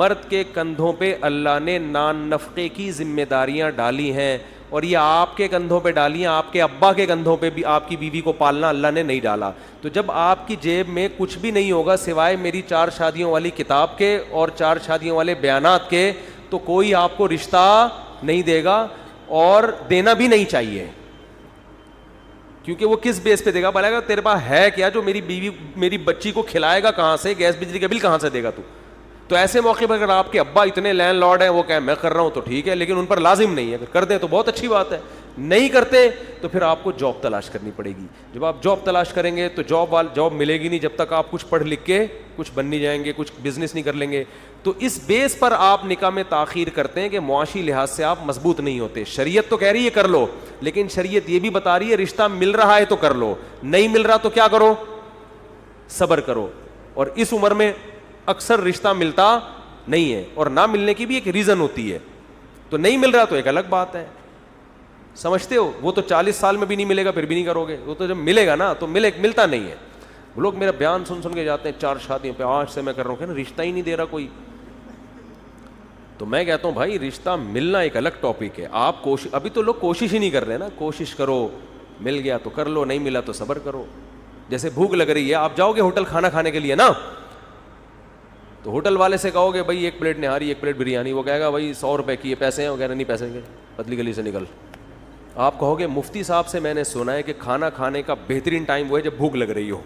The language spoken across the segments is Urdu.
مرد کے کندھوں پہ اللہ نے نان نفقے کی ذمہ داریاں ڈالی ہیں, اور یہ آپ کے کندھوں پہ ڈالی ہیں, آپ کے ابا کے کندھوں پہ بھی آپ کی بیوی کو پالنا اللہ نے نہیں ڈالا. تو جب آپ کی جیب میں کچھ بھی نہیں ہوگا سوائے میری 4 شادیوں والی کتاب کے اور 4 شادیوں والے بیانات کے, تو کوئی آپ کو رشتہ نہیں دے گا, اور دینا بھی نہیں چاہیے. کیونکہ وہ کس بیس پہ دے گا؟ بولے گا تیرے پاس ہے کیا جو میری بیوی میری بچی کو کھلائے گا کہاں سے, گیس بجلی کا بل کہاں سے دے گا تو؟ تو ایسے موقع پر اگر آپ کے ابا اتنے لینڈ لارڈ ہیں, وہ کہیں میں کر رہا ہوں تو ٹھیک ہے, لیکن ان پر لازم نہیں ہے. اگر کر دیں تو بہت اچھی بات ہے, نہیں کرتے تو پھر آپ کو جاب تلاش کرنی پڑے گی. جب آپ جاب تلاش کریں گے تو جاب ملے گی نہیں جب تک آپ کچھ پڑھ لکھ کے کچھ بن نہیں جائیں گے, کچھ بزنس نہیں کر لیں گے. تو اس بیس پر آپ نکاح میں تاخیر کرتے ہیں کہ معاشی لحاظ سے آپ مضبوط نہیں ہوتے. شریعت تو کہہ رہی ہے کر لو, لیکن شریعت یہ بھی بتا رہی ہے رشتہ مل رہا ہے تو کر لو, نہیں مل رہا تو کیا کرو؟ صبر کرو. اور اس عمر میں اکثر رشتہ ملتا نہیں ہے, اور نہ ملنے کی بھی ایک ریزن ہوتی ہے. تو نہیں مل رہا تو ایک الگ بات ہے, سمجھتے ہو؟ وہ تو 40 سال میں بھی نہیں ملے گا پھر بھی نہیں کرو گے, وہ تو جب ملے گا نا تو ملتا نہیں ہے. لوگ میرا بیان سن کے جاتے ہیں 4 شادیوں پہ, آج سے میں کر رہا ہوں, کہ نا رشتہ ہی نہیں دے رہا کوئی. تو میں کہتا ہوں بھائی رشتہ ملنا ایک الگ ٹاپک ہے. آپ ابھی تو لوگ کوشش ہی نہیں کر رہے نا. کوشش کرو, مل گیا تو کر لو, نہیں ملا تو صبر کرو. جیسے بھوک لگ رہی ہے, آپ جاؤ گے ہوٹل کھانا کھانے کے لیے نا, تو ہوٹل والے سے کہو گے بھائی 1 پلیٹ نہاری 1 پلیٹ بریانی, وہ کہے گا بھائی 100 روپے کی, یہ پیسے ہیں؟ وہ کہہ رہے نہیں پیسے نہیں, پتلی گلی سے نکل. آپ کہو گے مفتی صاحب سے میں نے سنا ہے کہ کھانا کھانے کا بہترین ٹائم وہ ہے جب بھوک لگ رہی ہو.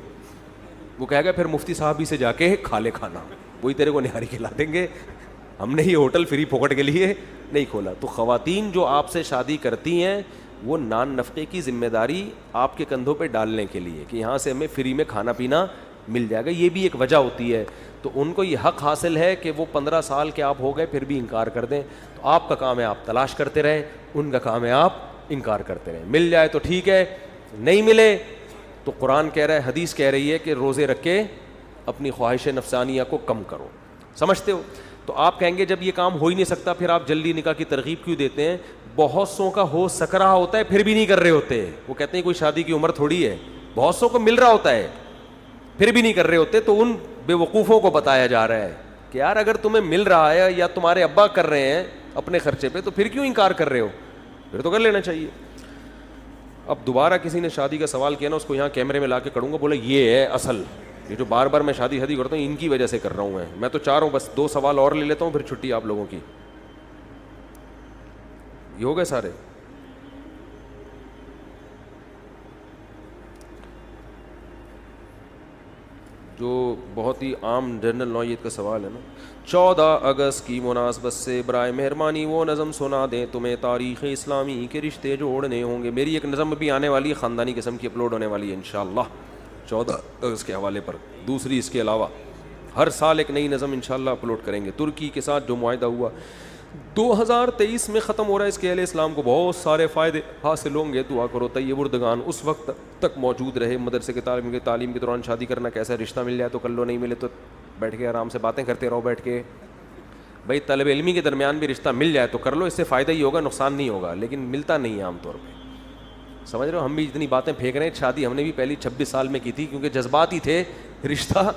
وہ کہے گا پھر مفتی صاحب ہی سے جا کے کھا لے کھانا, وہی تیرے کو نہاری کھلا دیں گے, ہم نے یہ ہوٹل فری پھوکٹ کے لیے نہیں کھولا. تو خواتین جو آپ سے شادی کرتی ہیں وہ نان نفقے کی ذمہ داری آپ کے کندھوں پہ ڈالنے کے لیے کہ یہاں سے ہمیں فری میں کھانا پینا مل جائے گا, یہ بھی ایک وجہ ہوتی ہے. تو ان کو یہ حق حاصل ہے کہ وہ 15 سال کے آپ ہو گئے پھر بھی انکار کر دیں. تو آپ کا کام ہے آپ تلاش کرتے رہیں, ان کا کام ہے آپ انکار کرتے رہیں. مل جائے تو ٹھیک ہے, نہیں ملے تو قرآن کہہ رہا ہے, حدیث کہہ رہی ہے کہ روزے رکھ کے اپنی خواہش نفسانیہ کو کم کرو. سمجھتے ہو؟ تو آپ کہیں گے جب یہ کام ہو ہی نہیں سکتا پھر آپ جلدی نکاح کی ترغیب کیوں دیتے ہیں؟ بہت سو کا ہو سک رہا ہوتا ہے پھر بھی نہیں کر رہے ہوتے. وہ کہتے ہیں کوئی شادی کی عمر تھوڑی ہے, بہت سو کو مل رہا ہوتا ہے پھر بھی نہیں کر رہے ہوتے. تو ان بے وقوفوں کو بتایا جا رہا ہے کہ یار اگر تمہیں مل رہا ہے یا تمہارے ابا کر رہے ہیں اپنے خرچے پہ, تو پھر کیوں انکار کر رہے ہو؟ پھر تو کر لینا چاہیے. اب دوبارہ کسی نے شادی کا سوال کیا نا, اس کو یہاں کیمرے میں لا کے کروں گا, بولا یہ ہے اصل, یہ جو بار بار میں شادی کرتا ہوں ان کی وجہ سے کر رہا ہوں. میں تو چاہ رہا ہوں بس 2 سوال اور لے لیتا ہوں, پھر چھٹی آپ لوگوں کی. یہ ہو گئے سارے. جو بہت ہی عام جنرل نوعیت کا سوال ہے نا, 14 اگست کی مناسبت سے برائے مہربانی وہ نظم سنا دیں تمہیں تاریخ اسلامی کے رشتے جوڑنے ہوں گے. میری ایک نظم بھی آنے والی ہے خاندانی قسم کی, اپلوڈ ہونے والی ہے انشاءاللہ 14 اگست کے حوالے پر. دوسری اس کے علاوہ ہر سال ایک نئی نظم انشاءاللہ اپلوڈ کریں گے. ترکی کے ساتھ جو معاہدہ ہوا 2023 میں ختم ہو رہا ہے, اس کے اہل اسلام کو بہت سارے فائدے حاصل ہوں گے. دعا کرو طیب اردگان اس وقت تک موجود رہے. مدرسے کے تعلیم کے دوران شادی کرنا کیسا, رشتہ مل جائے تو کر لو, نہیں ملے تو بیٹھ کے آرام سے باتیں کرتے رہو بیٹھ کے. بھائی طالب علمی کے درمیان بھی رشتہ مل جائے تو کر لو, اس سے فائدہ ہی ہوگا, نقصان نہیں ہوگا, لیکن ملتا نہیں ہے عام طور پہ. سمجھ رہے ہو؟ ہم بھی اتنی باتیں پھینک رہے ہیں, شادی ہم نے بھی پہلی 26 سال میں کی تھی کیونکہ جذبات ہی تھے, رشتہ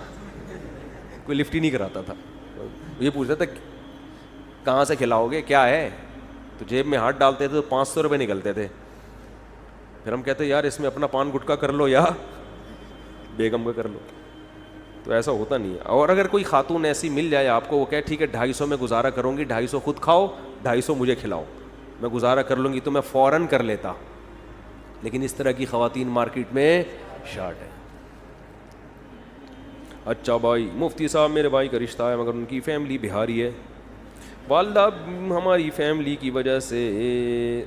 کوئی لفٹ ہی نہیں کراتا تھا. یہ پوچھتا تھا کہاں سے کھلاؤ گے, کیا ہے, تو جیب میں ہاتھ ڈالتے تھے تو 500 روپے نکلتے تھے. پھر ہم کہتے یار اس میں اپنا پان گٹکا کر لو یا بیگم کا کر لو. تو ایسا ہوتا نہیں ہے. اور اگر کوئی خاتون ایسی مل جائے آپ کو, وہ کہے ٹھیک ہے 250 میں گزارا کروں گی, 250 خود کھاؤ 250 مجھے کھلاؤ, میں گزارا کر لوں گی, تو میں فوراً کر لیتا. لیکن اس طرح کی خواتین مارکیٹ میں شارٹ ہے. اچھا بھائی مفتی صاحب میرے بھائی کا رشتہ ہے مگر ان کی فیملی بہاری ہے, والدہ ہماری فیملی کی وجہ سے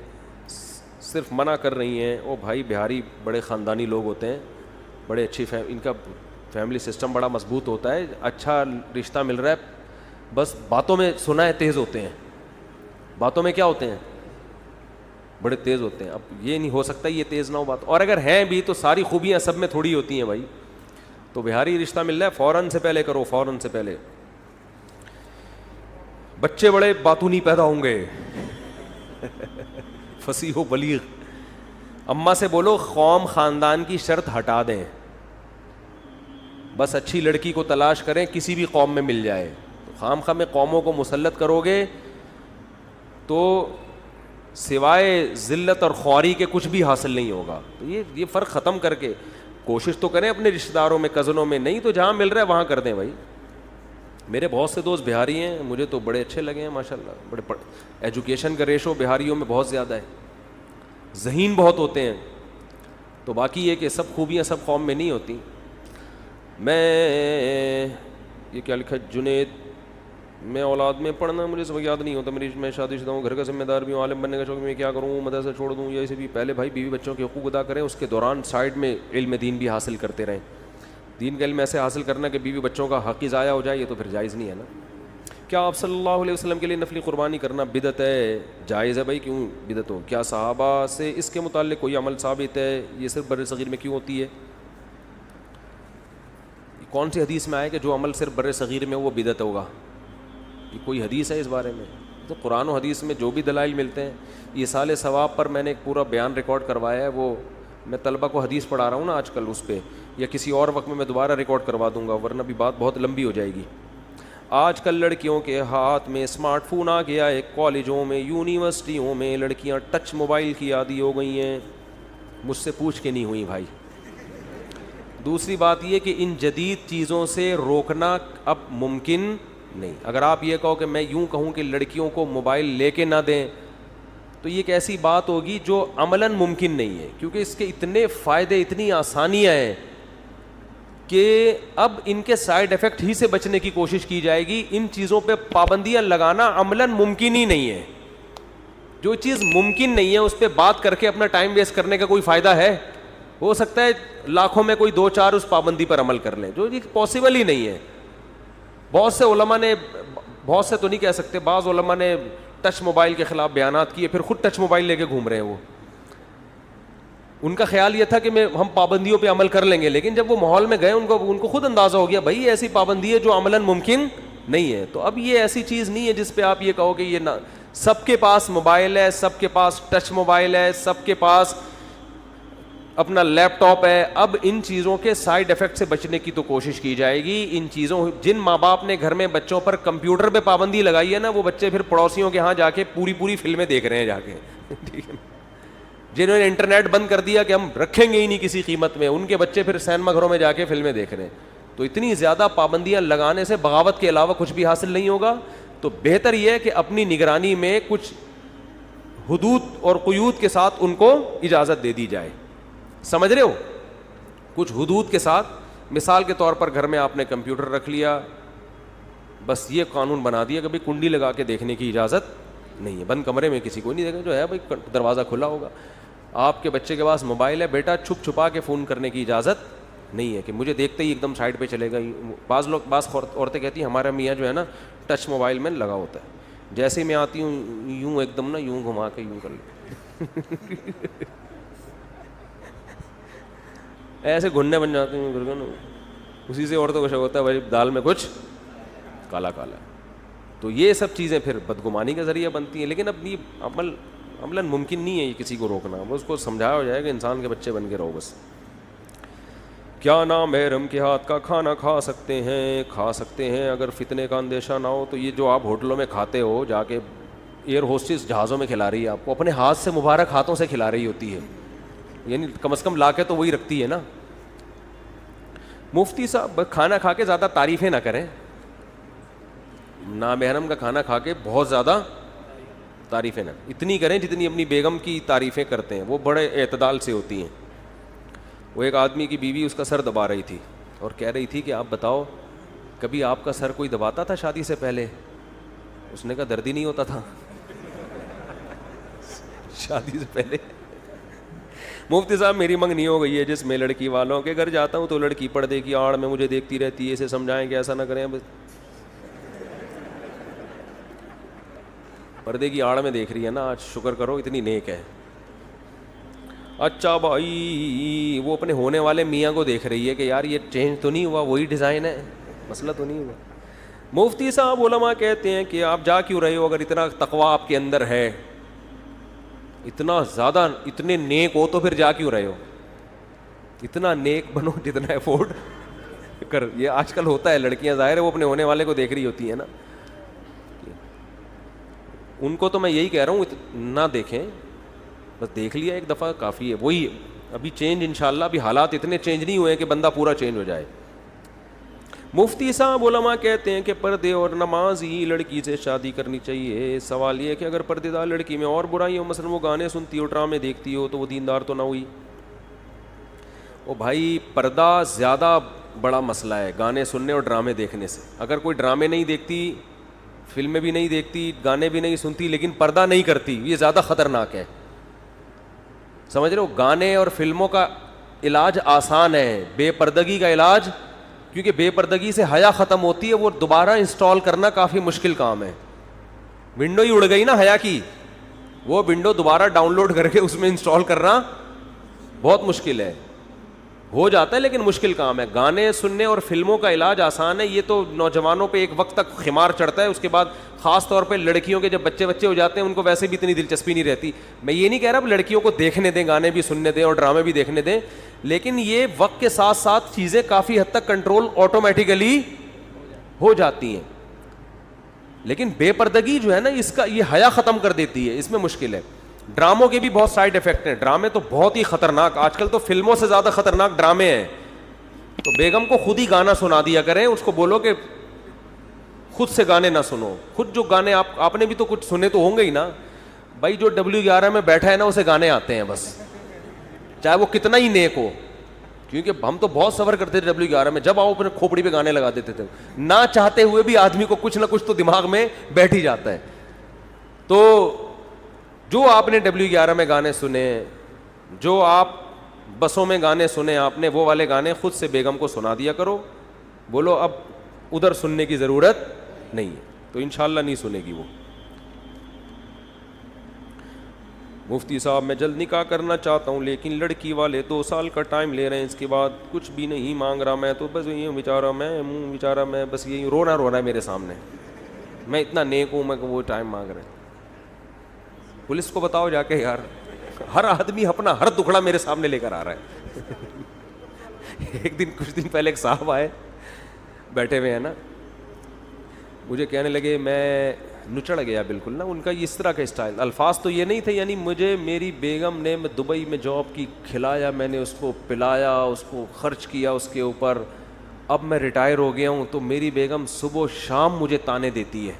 صرف منع کر رہی ہیں. او بھائی بہاری بڑے خاندانی لوگ ہوتے ہیں, بڑے اچھی ان کا فیملی سسٹم بڑا مضبوط ہوتا ہے, اچھا رشتہ مل رہا ہے, بس باتوں میں سنا ہے تیز ہوتے ہیں, باتوں میں کیا ہوتے ہیں, بڑے تیز ہوتے ہیں. اب یہ نہیں ہو سکتا یہ تیز نہ ہو بات, اور اگر ہیں بھی تو ساری خوبیاں سب میں تھوڑی ہوتی ہیں بھائی. تو بہاری رشتہ مل رہا ہے فوراً سے پہلے کرو, فوراً سے پہلے. بچے بڑے باتونی پیدا ہوں گے فصیح و بلیغ. اماں سے بولو قوم خاندان کی شرط ہٹا دیں, بس اچھی لڑکی کو تلاش کریں, کسی بھی قوم میں مل جائے. خام خواہ میں قوموں کو مسلط کرو گے تو سوائے ذلت اور خواری کے کچھ بھی حاصل نہیں ہوگا. تو یہ فرق ختم کر کے کوشش تو کریں اپنے رشتہ داروں میں, کزنوں میں, نہیں تو جہاں مل رہا ہے وہاں کر دیں بھائی. میرے بہت سے دوست بہاری ہیں, مجھے تو بڑے اچھے لگے ہیں ماشاء اللہ. بڑے ایجوکیشن کا ریشو بہاریوں میں بہت زیادہ ہے, ذہین بہت ہوتے ہیں. تو باقی یہ کہ سب خوبیاں سب قوم میں نہیں ہوتی. میں یہ کیا لکھا, جنید, میں اولاد میں پڑھنا مجھے سب یاد نہیں ہوتا. میں شادی شدہ ہوں, گھر کا ذمہ دار بھی ہوں, عالم بننے کا شوق, میں کیا کروں, مدرسہ چھوڑ دوں یا اسے بھی. پہلے بھائی بیوی بچوں کے حقوق ادا کریں, اس کے دوران سائڈ میں علم دین بھی حاصل کرتے رہیں. دین کا علم ایسے حاصل کرنا کہ بیوی بچوں کا حق ہی ضائع ہو جائے, یہ تو پھر جائز نہیں ہے نا. کیا آپ صلی اللہ علیہ وسلم کے لیے نفلی قربانی کرنا بدعت ہے؟ جائز ہے بھائی, کیوں بدعت ہو؟ کیا صحابہ سے اس کے متعلق کوئی عمل ثابت ہے؟ یہ صرف بر صغیر میں کیوں ہوتی ہے؟ کون سی حدیث میں آئے کہ جو عمل صرف بر صغیر میں وہ بدعت ہوگا؟ یہ کوئی حدیث ہے اس بارے میں؟ تو قرآن و حدیث میں جو بھی دلائل ملتے ہیں. یہ سال ثواب پر میں نے ایک پورا بیان ریکارڈ کروایا ہے, وہ میں طلبہ کو حدیث پڑھا رہا ہوں نا آج کل, اس پہ یا کسی اور وقت میں دوبارہ ریکارڈ کروا دوں گا, ورنہ بھی بات بہت لمبی ہو جائے گی. آج کل لڑکیوں کے ہاتھ میں اسمارٹ فون آ گیا ہے, کالجوں میں یونیورسٹیوں میں لڑکیاں ٹچ موبائل کی عادی ہو گئی ہیں. مجھ سے پوچھ کے نہیں ہوئی بھائی. دوسری بات یہ کہ ان جدید چیزوں سے روکنا اب ممکن نہیں. اگر آپ یہ کہو کہ میں یوں کہوں کہ لڑکیوں کو موبائل لے کے نہ دیں, تو یہ ایک ایسی بات ہوگی جو عملاً ممکن نہیں ہے, کیونکہ اس کے اتنے فائدے, اتنی آسانیاں ہیں کہ اب ان کے سائیڈ ایفیکٹ ہی سے بچنے کی کوشش کی جائے گی. ان چیزوں پہ پابندیاں لگانا عملاً ممکن ہی نہیں ہے. جو چیز ممکن نہیں ہے اس پہ بات کر کے اپنا ٹائم ویسٹ کرنے کا کوئی فائدہ ہے؟ ہو سکتا ہے لاکھوں میں کوئی 2-4 اس پابندی پر عمل کر لیں, جو پاسبل ہی نہیں ہے. بہت سے علماء نے, بہت سے تو نہیں کہہ سکتے, بعض علماء نے ٹچ موبائل کے خلاف بیانات کیے, پھر خود ٹچ موبائل لے کے گھوم رہے ہیں. وہ ان کا خیال یہ تھا کہ ہم پابندیوں پہ عمل کر لیں گے, لیکن جب وہ ماحول میں گئے ان کو خود اندازہ ہو گیا بھائی ایسی پابندی ہے جو عملاً ممکن نہیں ہے. تو اب یہ ایسی چیز نہیں ہے جس پہ آپ یہ کہو کہ یہ سب کے پاس موبائل ہے, سب کے پاس ٹچ موبائل ہے, سب کے پاس اپنا لیپ ٹاپ ہے. اب ان چیزوں کے سائیڈ ایفیکٹ سے بچنے کی تو کوشش کی جائے گی. ان چیزوں, جن ماں باپ نے گھر میں بچوں پر کمپیوٹر پہ پابندی لگائی ہے نا, وہ بچے پھر پڑوسیوں کے ہاں جا کے پوری فلمیں دیکھ رہے ہیں جا کے. ٹھیک ہے, جنہوں نے انٹرنیٹ بند کر دیا کہ ہم رکھیں گے ہی نہیں کسی قیمت میں, ان کے بچے پھر سینما گھروں میں جا کے فلمیں دیکھ رہے ہیں. تو اتنی زیادہ پابندیاں لگانے سے بغاوت کے علاوہ کچھ بھی حاصل نہیں ہوگا. تو بہتر یہ ہے کہ اپنی نگرانی میں کچھ حدود اور قیود کے ساتھ ان کو اجازت دے دی جائے. سمجھ رہے ہو؟ کچھ حدود کے ساتھ. مثال کے طور پر گھر میں آپ نے کمپیوٹر رکھ لیا, بس یہ قانون بنا دیا کہ بھائی کنڈی لگا کے دیکھنے کی اجازت نہیں ہے, بند کمرے میں کسی کو نہیں دیکھا, جو ہے بھائی دروازہ کھلا ہوگا. آپ کے بچے کے پاس موبائل ہے, بیٹا چھپ چھپا کے فون کرنے کی اجازت نہیں ہے کہ مجھے دیکھتے ہی ایک دم سائڈ پہ چلے گا. بعض عورتیں کہتی ہیں ہمارا میاں جو ہے نا ٹچ موبائل میں لگا ہوتا ہے, جیسے ہی میں آتی ہوں یوں ایک دم نا یوں گھما کے یوں کر لے ایسے گھننے بن جاتے ہیں. اسی سے عورتوں کو شک ہوتا ہے بھائی دال میں کچھ کالا کالا. تو یہ سب چیزیں پھر بدگمانی کا ذریعہ بنتی ہیں. لیکن اب یہ عملاً ممکن نہیں ہے یہ کسی کو روکنا. وہ اس کو سمجھایا ہو جائے کہ انسان کے بچے بن کے رہو بس. کیا نامحرم کے ہاتھ کا کھانا کھا سکتے ہیں؟ کھا سکتے ہیں اگر فتنے کا اندیشہ نہ ہو. تو یہ جو آپ ہوٹلوں میں کھاتے ہو جا کے, ایئر ہوسٹس جہازوں میں کھلا رہی ہے آپ کو, اپنے ہاتھ سے مبارک ہاتھوں سے کھلا رہی ہوتی ہے, یعنی کم از کم لا کے تو وہی رکھتی ہے نا. مفتی صاحب کھانا کھا کے زیادہ تعریفیں نہ کریں. نامحرم کا کھانا کھا کے بہت زیادہ تعریفیں نہ, اتنی کریں جتنی اپنی بیگم کی تعریفیں کرتے ہیں, وہ بڑے اعتدال سے ہوتی ہیں. وہ ایک آدمی کی بیوی اس کا سر دبا رہی تھی اور کہہ رہی تھی کہ آپ بتاؤ کبھی آپ کا سر کوئی دباتا تھا شادی سے پہلے؟ اس نے کہا درد ہی نہیں ہوتا تھا شادی سے پہلے. مفتی صاحب میری منگنی ہو گئی ہے جس میں لڑکی والوں کے گھر جاتا ہوں تو لڑکی پردے کی آڑ میں مجھے دیکھتی رہتی ہے, اسے سمجھائیں کہ ایسا نہ کریں. پردے کی آڑ میں دیکھ رہی ہے نا, آج شکر کرو اتنی نیک ہے. اچھا بھائی وہ اپنے ہونے والے میاں کو دیکھ رہی ہے کہ یار یہ چینج تو نہیں ہوا, وہی ڈیزائن ہے, مسئلہ تو نہیں ہوا. مفتی صاحب علماء کہتے ہیں کہ آپ جا کیوں رہے ہو اگر اتنا تقویٰ آپ کے اندر ہے, اتنا زیادہ اتنے نیک ہو تو پھر جا کیوں رہے ہو؟ اتنا نیک بنو جتنا افورڈ کر. یہ آج کل ہوتا ہے, لڑکیاں ظاہر ہے وہ اپنے ہونے والے کو دیکھ رہی ہوتی ہیں نا, ان کو تو میں یہی کہہ رہا ہوں نہ دیکھیں, بس دیکھ لیا ایک دفعہ کافی ہے. وہی ابھی چینج انشاءاللہ, ابھی حالات اتنے چینج نہیں ہوئے ہیں کہ بندہ پورا چینج ہو جائے. مفتی صاحب علماء کہتے ہیں کہ پردے اور نماز ہی لڑکی سے شادی کرنی چاہیے. سوال یہ ہے کہ اگر پردے دار لڑکی میں اور برائی ہو, مثلا وہ گانے سنتی ہو, ڈرامے دیکھتی ہو, تو وہ دیندار تو نہ ہوئی؟ او بھائی, پردہ زیادہ بڑا مسئلہ ہے گانے سننے اور ڈرامے دیکھنے سے. اگر کوئی ڈرامے نہیں دیکھتی, فلمیں بھی نہیں دیکھتی, گانے بھی نہیں سنتی, لیکن پردہ نہیں کرتی, یہ زیادہ خطرناک ہے. سمجھ رہے ہو؟ گانے اور فلموں کا علاج آسان ہے, بے پردگی کا علاج, کیونکہ بے پردگی سے حیا ختم ہوتی ہے, وہ دوبارہ انسٹال کرنا کافی مشکل کام ہے. ونڈو ہی اڑ گئی نا حیا کی, وہ ونڈو دوبارہ ڈاؤن لوڈ کر کے اس میں انسٹال کرنا بہت مشکل ہے. ہو جاتا ہے لیکن مشکل کام ہے. گانے سننے اور فلموں کا علاج آسان ہے. یہ تو نوجوانوں پہ ایک وقت تک خمار چڑھتا ہے, اس کے بعد خاص طور پہ لڑکیوں کے جب بچے ہو جاتے ہیں ان کو ویسے بھی اتنی دلچسپی نہیں رہتی. میں یہ نہیں کہہ رہا اب لڑکیوں کو دیکھنے دیں, گانے بھی سننے دیں اور ڈرامے بھی دیکھنے دیں, لیکن یہ وقت کے ساتھ ساتھ چیزیں کافی حد تک کنٹرول آٹومیٹیکلی ہو جاتی ہیں. لیکن بے پردگی جو ہے نا, اس کا یہ حیا ختم کر دیتی ہے, اس میں مشکل ہے. ڈراموں کے بھی بہت سائڈ افیکٹ ہیں. ڈرامے تو بہت ہی خطرناک, آج کل تو فلموں سے زیادہ خطرناک ڈرامے ہیں. تو بیگم کو خود ہی گانا سنا دیا کریں, اس کو بولو کہ خود سے گانے نہ سنو. خود جو گانے آپ نے بھی تو کچھ سنے تو ہوں گے ہی نا بھائی. جو W11 میں بیٹھا ہے نا, اسے گانے آتے ہیں بس, چاہے وہ کتنا ہی نیک ہو. کیونکہ ہم تو بہت سفر کرتے تھے W11 میں, جب آؤ اپنے کھوپڑی پہ گانے لگا دیتے تھے. نہ چاہتے ہوئے بھی آدمی کو کچھ نہ کچھ تو دماغ میں بیٹھ ہی جاتا ہے. تو جو آپ نے W11 میں گانے سنے, جو آپ بسوں میں گانے سنے آپ نے, وہ والے گانے خود سے بیگم کو سنا دیا کرو. بولو اب ادھر سننے کی ضرورت نہیں ہے, تو انشاءاللہ نہیں سنے گی وہ. مفتی صاحب میں جلد نکاح کرنا چاہتا ہوں, لیکن لڑکی والے 2 سال کا ٹائم لے رہے ہیں, اس کے بعد کچھ بھی نہیں مانگ رہا. میں تو بس یہی بیچارہ میں بس یہی رونا ہے میرے سامنے. میں اتنا نیک ہوں, میں وہ ٹائم مانگ رہے ہیں. پولیس کو بتاؤ جا کے یار, ہر آدمی اپنا ہر دکھڑا میرے سامنے لے کر آ رہا ہے. ایک دن کچھ دن پہلے ایک صاحب آئے, بیٹھے ہوئے ہیں نا, مجھے کہنے لگے, میں نچڑ گیا بالکل نا. ان کا اس طرح کا اسٹائل, الفاظ تو یہ نہیں تھے, یعنی مجھے میری بیگم نے, میں دبئی میں جاب کی, کھلایا, میں نے اس کو پلایا, اس کو خرچ کیا اس کے اوپر. اب میں ریٹائر ہو گیا ہوں, تو میری بیگم صبح و شام مجھے تانے دیتی ہے,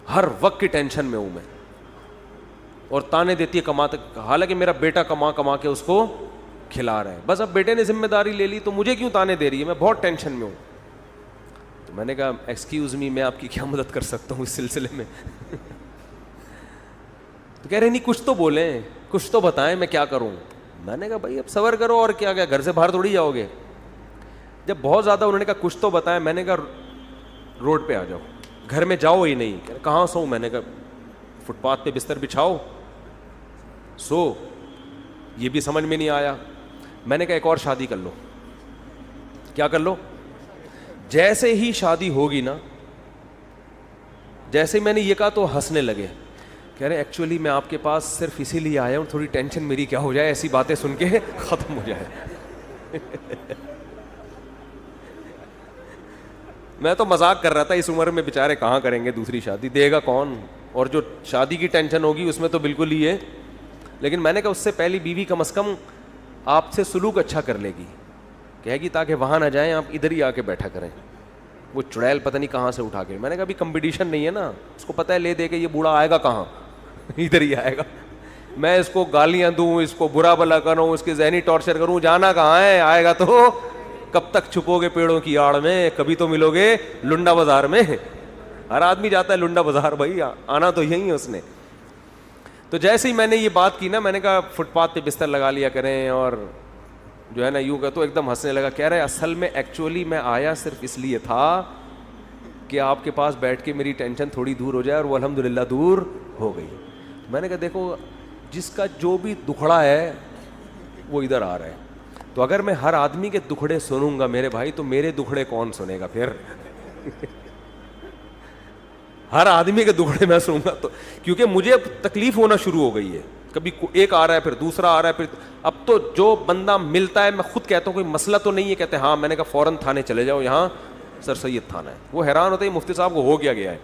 ہر وقت کی ٹینشن میں ہوں میں, اور تانے دیتی ہے کماتے, حالانکہ میرا بیٹا کما کے اس کو کھلا رہا ہے. بس اب بیٹے نے ذمہ داری لے لی, تو مجھے کیوں تانے دے رہی ہے, میں بہت ٹینشن میں ہوں. تو میں نے کہا ایکسکیوز می, میں آپ کی کیا مدد کر سکتا ہوں اس سلسلے میں؟ تو کہہ رہے نہیں, کچھ تو بولیں, کچھ تو بتائیں, میں کیا کروں. میں نے کہا بھائی اب صبر کرو, اور کیا گھر سے باہر تھوڑی جاؤ گے. جب بہت زیادہ انہوں نے کہا کچھ تو بتائیں, میں نے کہا روڈ پہ آ جاؤ, گھر میں جاؤ ہی نہیں. کہاں سو؟ میں نے کہا فٹ پاتھ پہ بستر بچھاؤ, سو. یہ بھی سمجھ میں نہیں آیا. میں نے کہا ایک اور شادی کر لو. کیا کر لو؟ جیسے ہی شادی ہوگی نا, جیسے میں نے یہ کہا تو ہنسنے لگے. کہہ رہے ایکچولی میں آپ کے پاس صرف اسی لیے آیا ہوں, تھوڑی ٹینشن میری کیا ہو جائے, ایسی باتیں سن کے ختم ہو جائے. میں تو مذاق کر رہا تھا, اس عمر میں بیچارے کہاں کریں گے دوسری شادی, دے گا کون, اور جو شادی کی ٹینشن ہوگی اس میں تو بالکل ہی ہے. لیکن میں نے کہا اس سے پہلی بیوی کم از کم آپ سے سلوک اچھا کر لے گی, کہے گی تاکہ وہاں نہ جائیں, آپ ادھر ہی آ کے بیٹھا کریں. وہ چڑیل پتہ نہیں کہاں سے اٹھا کے. میں نے کہا ابھی کمپٹیشن نہیں ہے نا, اس کو پتہ ہے لے دے کے یہ بوڑھا آئے گا کہاں, ادھر ہی آئے گا. میں اس کو گالیاں دوں, اس کو برا بھلا کروں, اس کے ذہنی ٹارچر کروں, جانا کہاں ہے, آئے گا تو کب تک چھپو گے پیڑوں کی آڑ میں, کبھی تو ملو گے لنڈا بازار میں. ہر آدمی جاتا ہے لنڈا بازار, بھائی آنا تو یہی ہے اس نے. تو جیسے ہی میں نے یہ بات کی نا, میں نے کہا فٹ پاتھ پہ بستر لگا لیا کریں, اور جو ہے نا یوں کہ, تو ایک دم ہنسنے لگا. کہہ رہے اصل میں ایکچولی میں آیا صرف اس لیے تھا کہ آپ کے پاس بیٹھ کے میری ٹینشن تھوڑی دور ہو جائے, اور وہ الحمدللہ دور ہو گئی. میں نے کہا دیکھو جس کا جو بھی دکھڑا ہے وہ ادھر آ رہا ہے, تو اگر میں ہر آدمی کے دکھڑے سنوں گا میرے بھائی, تو میرے دکھڑے کون سنے گا پھر؟ ہر آدمی کے دکھڑے میں سنوں گا تو, کیونکہ مجھے تکلیف ہونا شروع ہو گئی ہے. کبھی ایک آ رہا ہے, پھر دوسرا آ رہا ہے, پھر اب تو جو بندہ ملتا ہے, میں خود کہتا ہوں کوئی مسئلہ تو نہیں ہے, کہتے ہیں ہاں. میں نے کہا فوراً تھانے چلے جاؤ, یہاں سر سید تھانہ ہے. وہ حیران ہوتے ہیں مفتی صاحب کو ہو گیا ہے.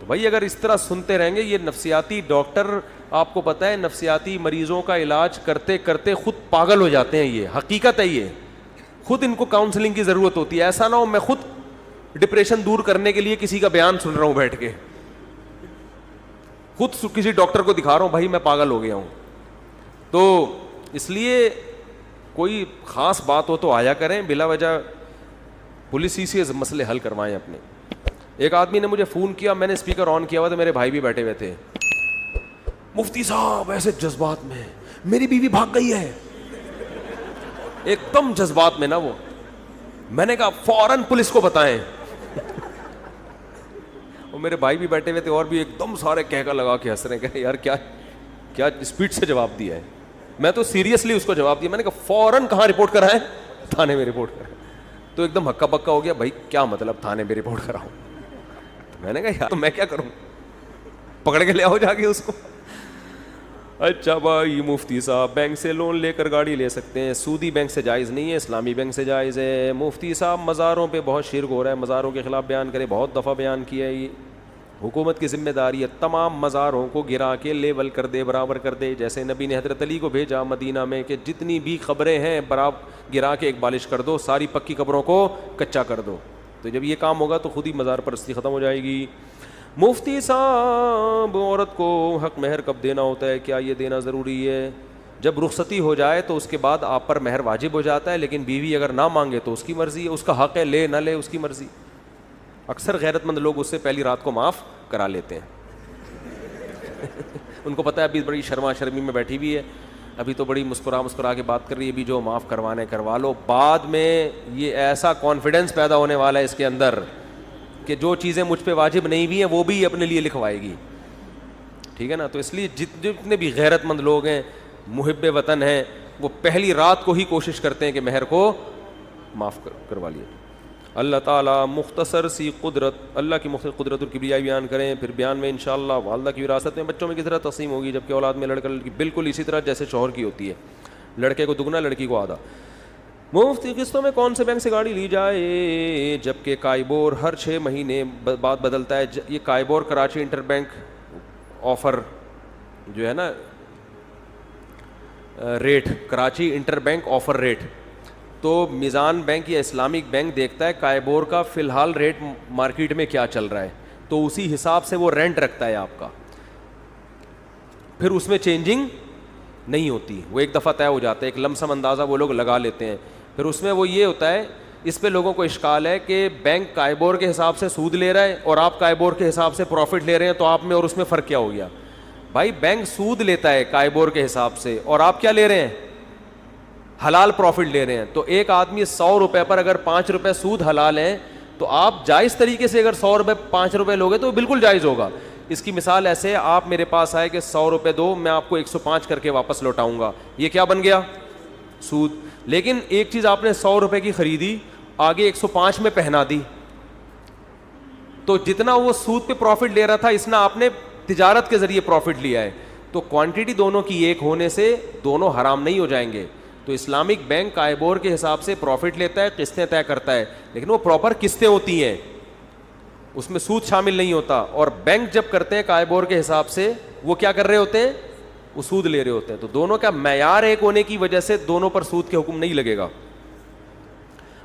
تو بھائی اگر اس طرح سنتے رہیں گے, یہ نفسیاتی ڈاکٹر آپ کو پتہ ہے نفسیاتی مریضوں کا علاج کرتے کرتے خود پاگل ہو جاتے ہیں, یہ حقیقت ہے, یہ خود ان کو کاؤنسلنگ کی ضرورت ہوتی ہے. ایسا نہ ہو میں خود ڈپریشن دور کرنے کے لیے کسی کا بیان سن رہا ہوں بیٹھ کے, خود کسی ڈاکٹر کو دکھا رہا ہوں بھائی میں پاگل ہو گیا ہوں. تو اس لیے کوئی خاص بات ہو تو آیا کریں, بلا وجہ پولیسی سے مسئلے حل کروائیں اپنے. ایک آدمی نے مجھے فون کیا, میں نے اسپیکر آن کیا ہوا تھا, میرے بھائی بھی بیٹھے ہوئے تھے, مفتی صاحب ایسے جذبات میں میری بیوی بھاگ گئی ہے, ایک دم جذبات میں نا وہ. میں نے کہا فوراً پولیس کو بتائیں. اور میرے بھائی بھی بیٹھے ہوئے تھے اور بھی ایک دم سارے کہکا لگا کے ہنس رہے ہیں کہ یار کیا کیا اسپیڈ سے جواب دیا ہے. میں تو سیریسلی اس کو جواب دیا, میں نے کہا فوراً کہاں رپورٹ کرائیں, تھانے میں رپورٹ کرائیں. تو ایک دم ہکا بکا ہو گیا, بھائی کیا مطلب تھانے میں رپورٹ کراؤں. میں نے کہا یار تو میں کیا کروں, پکڑ کے لے آؤ جا کے اس کو. اچھا بھائی مفتی صاحب بینک سے لون لے کر گاڑی لے سکتے ہیں, سودی بینک سے جائز نہیں ہے, اسلامی بینک سے جائز ہے. مفتی صاحب مزاروں پہ بہت شرک ہو رہا ہے, مزاروں کے خلاف بیان کرے, بہت دفعہ بیان کیا ہے. یہ حکومت کی ذمہ داری ہے تمام مزاروں کو گرا کے لیول کر دے, برابر کر دے. جیسے نبی نے حضرت علی کو بھیجا مدینہ میں کہ جتنی بھی قبریں ہیں برابر گرا کے ایک بالش کر دو, ساری پکی قبروں کو کچا کر دو. تو جب یہ کام ہوگا تو خود ہی مزار پرستی ختم ہو جائے گی. مفتی صاحب عورت کو حق مہر کب دینا ہوتا ہے, کیا یہ دینا ضروری ہے؟ جب رخصتی ہو جائے تو اس کے بعد آپ پر مہر واجب ہو جاتا ہے, لیکن بیوی اگر نہ مانگے تو اس کی مرضی ہے, اس کا حق ہے, لے نہ لے اس کی مرضی. اکثر غیرت مند لوگ اس سے پہلی رات کو معاف کرا لیتے ہیں. ان کو پتہ ہے ابھی بڑی شرما شرمی میں بیٹھی ہوئی ہے, ابھی تو بڑی مسکرا کے بات کر رہی ہے, ابھی جو معاف کروانے کروا لو. بعد میں یہ ایسا کانفیڈنس پیدا ہونے والا ہے اس کے اندر کہ جو چیزیں مجھ پہ واجب نہیں بھی ہیں وہ بھی اپنے لیے لکھوائے گی. ٹھیک ہے نا. تو اس لیے جتنے بھی غیرت مند لوگ ہیں, محب وطن ہیں, وہ پہلی رات کو ہی کوشش کرتے ہیں کہ مہر کو معاف کروا لیے. اللہ تعالیٰ مختصر سی قدرت, اللہ کی مختصر قدرت اور کبریائی بیان کریں. پھر بیان میں انشاءاللہ والدہ کی وراثت میں بچوں میں کس طرح تقسیم ہوگی, جبکہ اولاد میں لڑکا لڑکی بالکل اسی طرح جیسے شوہر کی ہوتی ہے, لڑکے کو دگنا لڑکی کو آدھا. مفتی قسطوں میں کون سے بینک سے گاڑی لی جائے, جبکہ کائبور ہر 6 مہینے بعد بدلتا ہے. یہ KIBOR Karachi inter bank offer جو ہے نا rate, Karachi inter bank offer rate, تو میزان بینک یا اسلامک بینک دیکھتا ہے کائبور کا فی الحال ریٹ مارکیٹ میں کیا چل رہا ہے, تو اسی حساب سے وہ رینٹ رکھتا ہے آپ کا. پھر اس میں چینجنگ نہیں ہوتی, وہ ایک دفعہ طے ہو جاتا ہے, ایک لم سم اندازہ وہ لوگ لگا لیتے ہیں. پھر اس میں وہ یہ ہوتا ہے, اس پہ لوگوں کو اشکال ہے کہ بینک کائبور کے حساب سے سود لے رہا ہے اور آپ کائبور کے حساب سے پروفٹ لے رہے ہیں, تو آپ میں اور اس میں فرق کیا ہو گیا؟ بھائی بینک سود لیتا ہے کائبور کے حساب سے, اور آپ کیا لے رہے ہیں؟ حلال پروفٹ لے رہے ہیں. تو ایک آدمی 100 روپے پر اگر 5 روپے سود حلال ہیں, تو آپ جائز طریقے سے اگر 100 روپے 5 روپے لوگے تو بالکل جائز ہوگا. اس کی مثال ایسے, آپ میرے پاس آئے کہ 100 روپے دو, میں آپ کو 105 کر کے واپس لوٹاؤں گا, یہ کیا بن گیا؟ سود. لیکن ایک چیز آپ نے 100 روپے کی خریدی, آگے 105 میں پہنا دی, تو جتنا وہ سود پہ پروفٹ لے رہا تھا اس نے آپ نے تجارت کے ذریعے پروفٹ لیا ہے, تو کوانٹٹی دونوں کی ایک ہونے سے دونوں حرام نہیں ہو جائیں گے. تو اسلامک بینک کائبور کے حساب سے پروفٹ لیتا ہے, قسطیں طے کرتا ہے, لیکن وہ پراپر قسطیں ہوتی ہیں, اس میں سود شامل نہیں ہوتا. اور بینک جب کرتے ہیں کائبور کے حساب سے, وہ کیا کر رہے ہوتے ہیں؟ وہ سود لے رہے ہوتے ہیں. تو دونوں کا معیار ایک ہونے کی وجہ سے دونوں پر سود کے حکم نہیں لگے گا.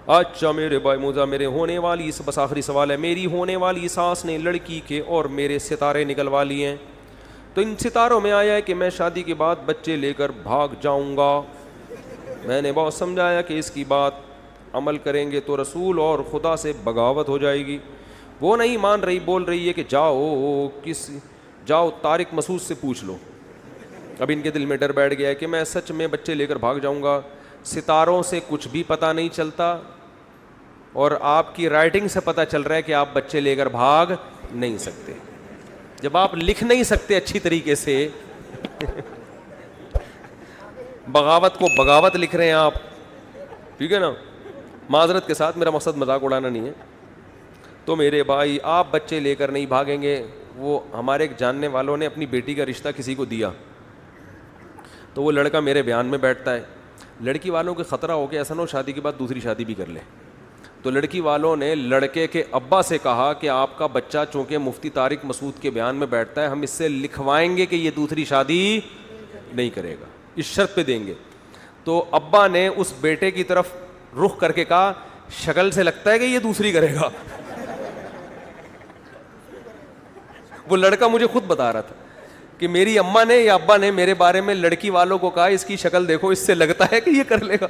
اچھا میرے بھائی موزا, میرے ہونے والی بس آخری سوال ہے, میری ہونے والی ساس نے لڑکی کے اور میرے ستارے نکلوا لیے ہیں, تو ان ستاروں میں آیا ہے کہ میں شادی کے بعد بچے لے کر بھاگ جاؤں گا. میں نے بہت سمجھایا کہ اس کی بات عمل کریں گے تو رسول اور خدا سے بغاوت ہو جائے گی. وہ نہیں مان رہی, بول رہی ہے کہ جاؤ طارق مسعود سے پوچھ لو. اب ان کے دل میں ڈر بیٹھ گیا ہے کہ میں سچ میں بچے لے کر بھاگ جاؤں گا. ستاروں سے کچھ بھی پتہ نہیں چلتا, اور آپ کی رائٹنگ سے پتہ چل رہا ہے کہ آپ بچے لے کر بھاگ نہیں سکتے. جب آپ لکھ نہیں سکتے اچھی طریقے سے, بغاوت کو بغاوت لکھ رہے ہیں آپ, ٹھیک ہے نا. معذرت کے ساتھ, میرا مقصد مذاق اڑانا نہیں ہے. تو میرے بھائی آپ بچے لے کر نہیں بھاگیں گے. وہ ہمارے ایک جاننے والوں نے اپنی بیٹی کا رشتہ کسی کو دیا, تو وہ لڑکا میرے بیان میں بیٹھتا ہے. لڑکی والوں کو خطرہ ہو کہ ایسا نہ ہو شادی کے بعد دوسری شادی بھی کر لے, تو لڑکی والوں نے لڑکے کے ابا سے کہا کہ آپ کا بچہ چونکہ مفتی طارق مسعود کے بیان میں بیٹھتا ہے, ہم اس سے لکھوائیں گے کہ یہ دوسری شادی نہیں کرے گا, اس شرط پہ دیں گے. تو ابا نے اس بیٹے کی طرف رخ کر کے کہا شکل سے لگتا ہے کہ یہ دوسری کرے گا. وہ لڑکا مجھے خود بتا رہا تھا کہ میری اماں نے یا ابا نے میرے بارے میں لڑکی والوں کو کہا اس کی شکل دیکھو, اس سے لگتا ہے کہ یہ کر لے گا.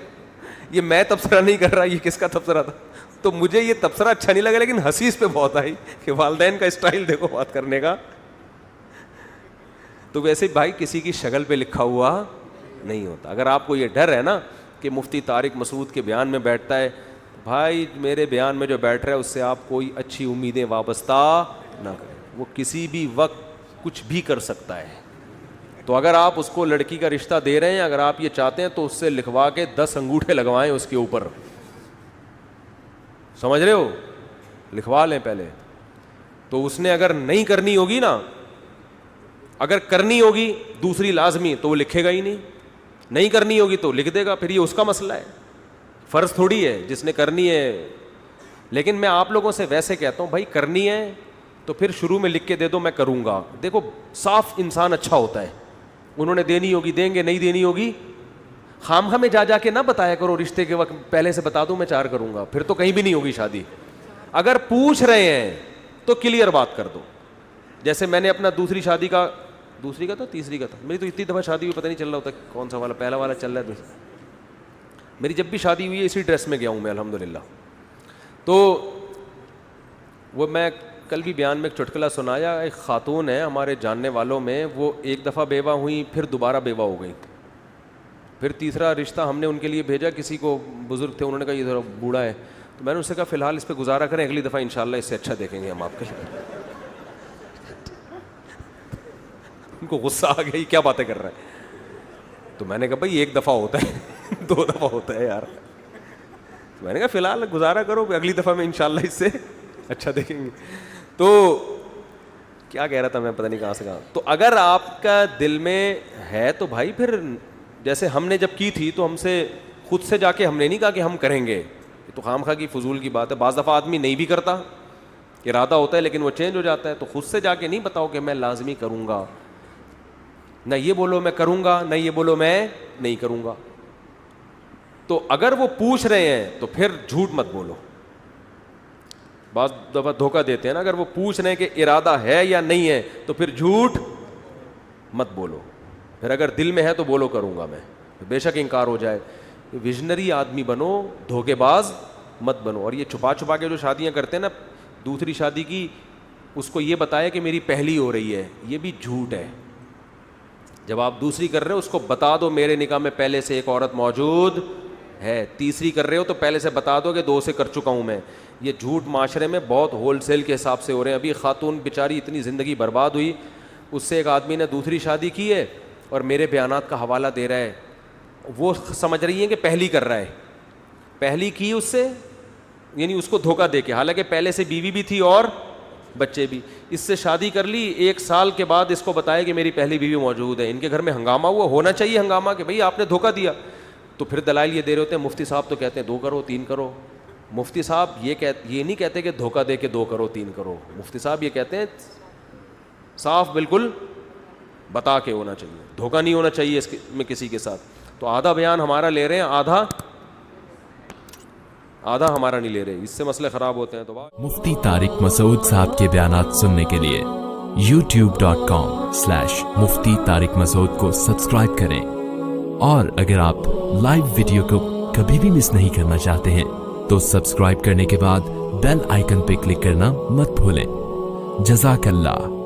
یہ میں تبصرہ نہیں کر رہا, یہ کس کا تبصرہ تھا. تو مجھے یہ تبصرہ اچھا نہیں لگا, لیکن ہنسی اس پہ بہت آئی کہ والدین کا اسٹائل دیکھو بات کرنے کا. تو ویسے بھائی کسی کی شکل پہ لکھا ہوا نہیں ہوتا. اگر آپ کو یہ ڈر ہے نا کہ مفتی طارق مسعود کے بیان میں بیٹھتا ہے, بھائی میرے بیان میں جو بیٹھ رہا ہے اس سے آپ کوئی اچھی امیدیں وابستہ نہ کریں, وہ کسی بھی وقت کچھ بھی کر سکتا ہے. تو اگر آپ اس کو لڑکی کا رشتہ دے رہے ہیں, اگر آپ یہ چاہتے ہیں تو اس سے لکھوا کے 10 انگوٹھے لگوائیں اس کے اوپر, سمجھ رہے ہو, لکھوا لیں پہلے. تو اس نے اگر نہیں کرنی ہوگی نا, اگر کرنی ہوگی دوسری لازمی تو وہ لکھے گا ہی نہیں کرنی ہوگی تو لکھ دے گا, پھر یہ اس کا مسئلہ ہے, فرض تھوڑی ہے جس نے کرنی ہے. لیکن میں آپ لوگوں سے ویسے کہتا ہوں بھائی کرنی ہے تو پھر شروع میں لکھ کے دے دو میں کروں گا. دیکھو صاف انسان اچھا ہوتا ہے, انہوں نے دینی ہوگی دیں گے, نہیں دینی ہوگی خام خواہ میں جا کے نہ بتایا کرو رشتے کے وقت, پہلے سے بتا دوں میں 4 کروں گا, پھر تو کہیں بھی نہیں ہوگی شادی. اگر پوچھ رہے ہیں تو کلیئر بات کر دو. جیسے میں نے اپنا دوسری کا تھا تیسری کا تھا, میری تو اتنی دفعہ شادی ہوئی پتہ نہیں چل رہا ہوتا کون سا والا, پہلا والا چل رہا ہے. میری جب بھی شادی ہوئی ہے اسی ڈریس میں گیا ہوں میں الحمدللہ. تو وہ میں کل بھی بیان میں ایک چٹکلا سنایا, ایک خاتون ہے ہمارے جاننے والوں میں, وہ ایک دفعہ بیوہ ہوئی, پھر دوبارہ بیوہ ہو گئی, پھر تیسرا رشتہ ہم نے ان کے لیے بھیجا, کسی کو بزرگ تھے انہوں نے کہا یہ ذرا بوڑھا ہے, تو میں نے اس سے کہا فی الحال اس پہ گزارا کریں, اگلی دفعہ انشاءاللہ اس سے اچھا دیکھیں گے ہم آپ کے لیے. ان کو غصہ آ گیا کیا باتیں کر رہا ہے. تو میں نے کہا بھائی 1 دفعہ ہوتا ہے 2 دفعہ ہوتا ہے یار. تو میں نے کہا فی الحال گزارا کرو, اگلی دفعہ میں انشاءاللہ اس سے اچھا دیکھیں گے. تو کیا کہہ رہا تھا میں, پتہ نہیں کہاں سے کہا. تو اگر آپ کا دل میں ہے تو بھائی پھر جیسے ہم نے جب کی تھی تو ہم سے خود سے جا کے ہم نے نہیں کہا کہ ہم کریں گے, یہ تو خام خواہ کی فضول کی بات ہے. بعض دفعہ آدمی نہیں بھی کرتا, ارادہ ہوتا ہے لیکن وہ چینج ہو جاتا ہے. تو خود سے جا کے نہیں بتاؤ کہ میں لازمی کروں گا, نہ یہ بولو میں کروں گا, نہ یہ بولو میں نہیں کروں گا. تو اگر وہ پوچھ رہے ہیں تو پھر جھوٹ مت بولو. بعض دفعہ دھوکہ دیتے ہیں نا, اگر وہ پوچھ رہے ہیں کہ ارادہ ہے یا نہیں ہے تو پھر جھوٹ مت بولو. پھر اگر دل میں ہے تو بولو کروں گا میں, بے شک انکار ہو جائے. ویژنری آدمی بنو, دھوکے باز مت بنو. اور یہ چھپا کے جو شادیاں کرتے ہیں نا, دوسری شادی کی اس کو یہ بتایا کہ میری پہلی ہو رہی ہے, یہ بھی جھوٹ ہے. جب آپ دوسری کر رہے ہو اس کو بتا دو میرے نکاح میں پہلے سے ایک عورت موجود ہے. تیسری کر رہے ہو تو پہلے سے بتا دو کہ 2 سے کر چکا ہوں میں. یہ جھوٹ معاشرے میں بہت ہول سیل کے حساب سے ہو رہے ہیں. ابھی خاتون بیچاری اتنی زندگی برباد ہوئی, اس سے ایک آدمی نے دوسری شادی کی ہے اور میرے بیانات کا حوالہ دے رہا ہے. وہ سمجھ رہی ہیں کہ پہلی کر رہا ہے, پہلی کی اس سے, یعنی اس کو دھوکہ دے کے, حالانکہ پہلے سے بیوی بھی تھی اور بچے بھی. اس سے شادی کر لی, 1 سال کے بعد اس کو بتایا کہ میری پہلی بیوی موجود ہے. ان کے گھر میں ہنگامہ ہوا, ہونا چاہیے ہنگامہ کہ بھئی آپ نے دھوکہ دیا. تو پھر دلائل یہ دے رہے ہوتے ہیں, مفتی صاحب تو کہتے ہیں 2 کرو 3 کرو. مفتی صاحب یہ نہیں کہتے کہ دھوکہ دے کے 2 کرو 3 کرو. مفتی صاحب یہ کہتے ہیں صاف بالکل بتا کے ہونا چاہیے, دھوکہ نہیں ہونا چاہیے اس میں کسی کے ساتھ. تو آدھا بیان ہمارا لے رہے ہیں, آدھا ہمارا نہیں لے رہے, اس سے مسئلے خراب ہوتے ہیں. تو مفتی طارق مسعود صاحب کے بیانات سننے کے لیے youtube.com/مفتی طارق مسعود کو سبسکرائب کریں. اور اگر آپ لائیو ویڈیو کو کبھی بھی مس نہیں کرنا چاہتے ہیں تو سبسکرائب کرنے کے بعد بیل آئیکن پہ کلک کرنا مت بھولیں. جزاک اللہ.